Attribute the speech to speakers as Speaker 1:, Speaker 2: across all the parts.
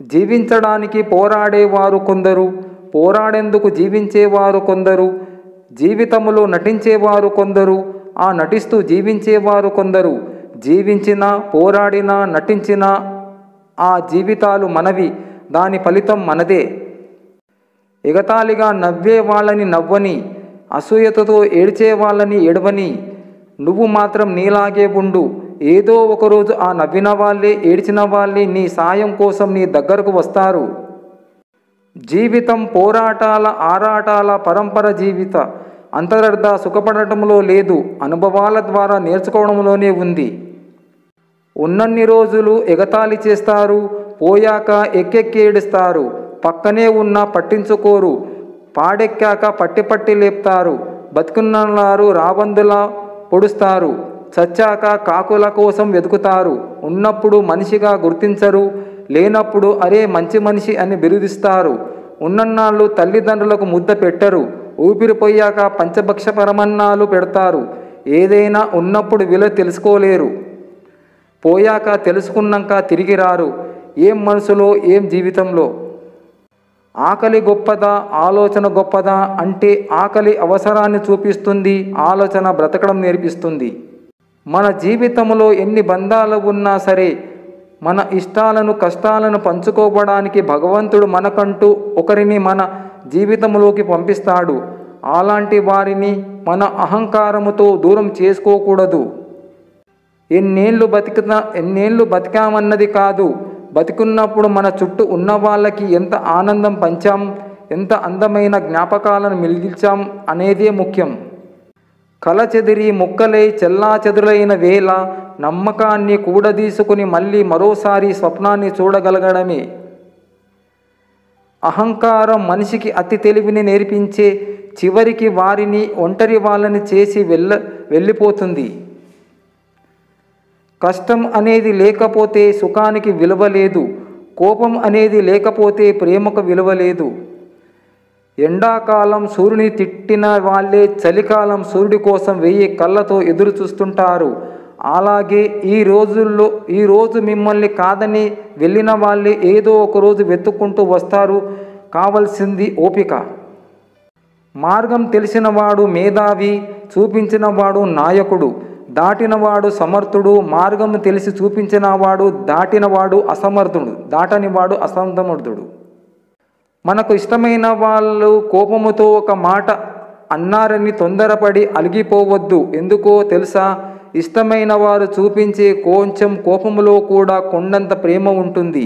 Speaker 1: జీవించడానికి పోరాడేవారు కొందరు, పోరాడేందుకు జీవించేవారు కొందరు, జీవితంలో నటించేవారు కొందరు, ఆ నటిస్తూ జీవించేవారు కొందరు. జీవించినా, పోరాడినా, నటించినా ఆ జీవితాలు మనవి, దాని ఫలితం మనదే. ఎగతాళిగా నవ్వే వాళ్ళని నవ్వని, అసూయతతో ఏడ్చే వాళ్ళని ఏడవని. నువ్వు మాత్రం నీలాగే ఉండు. ఏదో ఒకరోజు ఆ నవ్విన వాళ్ళే, ఏడ్చిన వాళ్ళే నీ సాయం కోసం నీ దగ్గరకు వస్తారు. జీవితం పోరాటాల ఆరాటాల పరంపర. జీవిత అంతరర్థ సుఖపడటంలో లేదు, అనుభవాల ద్వారా నేర్చుకోవడంలోనే ఉంది. ఉన్నన్ని రోజులు ఎగతాళి చేస్తారు, పోయాక ఎక్కెక్కి ఏడుస్తారు. పక్కనే ఉన్నా పట్టించుకోరు, పాడెక్కాక పట్టి లేపుతారు. బతుకున్నారు రాబందులా పొడుస్తారు, చచ్చాక కాకుల కోసం వెతుకుతారు. ఉన్నప్పుడు మనిషిగా గుర్తించరు, లేనప్పుడు అరే మంచి మనిషి అని బిరుదిస్తారు. ఉన్నన్నాళ్ళు తల్లిదండ్రులకు ముద్ద పెట్టరు, ఊపిరిపోయాక పంచభక్ష పరమన్నాలు పెడతారు. ఏదైనా ఉన్నప్పుడు విలువ తెలుసుకోలేరు, పోయాక తెలుసుకున్నాక తిరిగి రారు. ఏం మనసులో, ఏం జీవితంలో. ఆకలి గొప్పదా, ఆలోచన గొప్పదా అంటే ఆకలి అవసరాన్ని చూపిస్తుంది, ఆలోచన బ్రతకడం నేర్పిస్తుంది. మన జీవితంలో ఎన్ని బంధాలు ఉన్నా సరే, మన ఇష్టాలను కష్టాలను పంచుకోవడానికి భగవంతుడు మనకంటూ ఒకరిని మన జీవితంలోకి పంపిస్తాడు. అలాంటి వారిని మన అహంకారముతో దూరం చేసుకోకూడదు. ఎన్నేళ్ళు బతికామన్నది కాదు, బతికున్నప్పుడు మన చుట్టూ ఉన్న వాళ్ళకి ఎంత ఆనందం పంచాం, ఎంత అందమైన జ్ఞాపకాలను మిగిల్చాం అనేదే ముఖ్యం. కల చెదిరి ముక్కలై చెల్లాచెదురైన వేళ నమ్మకాన్ని కూడదీసుకుని మళ్ళీ మరోసారి స్వప్నాన్ని చూడగలగడమే. అహంకారం మనిషికి అతి తెలివిని నేర్పించే, చివరికి వారిని ఒంటరి వాళ్ళని చేసి వెళ్ళిపోతుంది. కష్టం అనేది లేకపోతే సుఖానికి విలువ లేదు, కోపం అనేది లేకపోతే ప్రేమకు విలువ లేదు. ఎండాకాలం సూర్యుని తిట్టిన వాళ్ళే చలికాలం సూర్యుడి కోసం 1000 కళ్ళతో ఎదురు చూస్తుంటారు. అలాగే ఈరోజు మిమ్మల్ని కాదని వెళ్ళిన వాళ్ళే ఏదో ఒకరోజు వెతుక్కుంటూ వస్తారు. కావలసింది ఓపిక. మార్గం తెలిసినవాడు మేధావి, చూపించినవాడు నాయకుడు, దాటినవాడు సమర్థుడు. మార్గం తెలిసి చూపించినవాడు దాటినవాడు అసమర్థుడు. మనకు ఇష్టమైన వాళ్ళు కోపముతో ఒక మాట అన్నారని తొందరపడి అలిగిపోవద్దు. ఎందుకో తెలుసా? ఇష్టమైన వారు చూపించే కొంచెం కోపములో కూడా కొండంత ప్రేమ ఉంటుంది.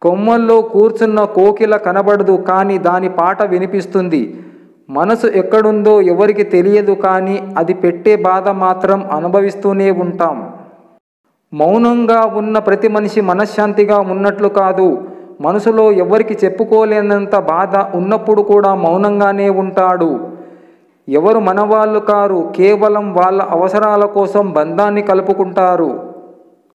Speaker 1: కొమ్మల్లో కూర్చున్న కోకిల కనబడదు, కానీ దాని పాట వినిపిస్తుంది. మనసు ఎక్కడుందో ఎవరికి తెలియదు, కానీ అది పెట్టే బాధ మాత్రం అనుభవిస్తూనే ఉంటాం. మౌనంగా ఉన్న ప్రతి మనిషి మనశ్శాంతిగా ఉన్నట్లు కాదు. మనసులో ఎవరికి చెప్పుకోలేనంత బాధ ఉన్నప్పుడు కూడా మౌనంగానే ఉంటాడు. ఎవరు మనవాళ్ళు కారు, కేవలం వాళ్ళ అవసరాల కోసం బంధాన్ని కలుపుకుంటారు.